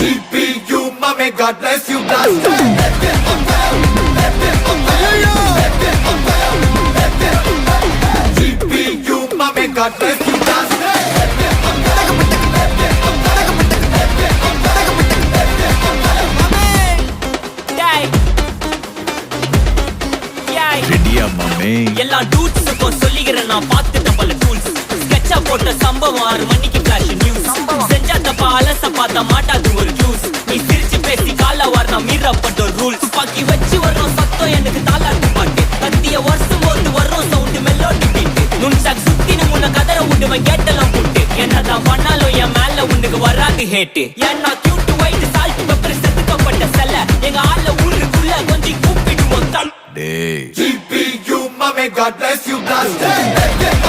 GPU, mommy, God bless you, blast. GPU, mommy, God bless you, blast. ரெடியா மாமே? எல்லா டூட்ஸுக்கும் சொல்லிக்கிறேன் நான் பார்த்துட்ட பல டூல்ஸ். ஸ்கெட்சா போட்ட சம்பவம் 6 மணிக்கு ஃபிளாஷ் நியூஸ். செஞ்சா தப்பா அலச பார்த்தா மாட்டாது ஒரு ஜூஸ். நீ சிரிச்சு பேசி கால வார் நான் மீறப்பட்ட ரூல். துப்பாக்கி வச்சு வர்றோம் சத்தம் எனக்கு தாளாட்டு பாட்டு. கத்திய வருஷம் போது வர்றோம் சவுண்டு மெலோடி பீட்டு. நுண்சாக் சுத்தின முன்ன கதற விடுவேன் கேட்டெல்லாம் போட்டு. என்னதான் பண்ணாலும் என் மேல உனக்கு வராது ஹேட்டு. ஏன்னா கியூட் ஒயிட் சால்ட் பெப்பர் செதுக்கப்பட்ட செல்ல. எங்க ஆள ஊருக்குள்ள கொஞ்சம் கூப்பிடுவோம் தம். டேய் GPU, mommy, God bless you, blast.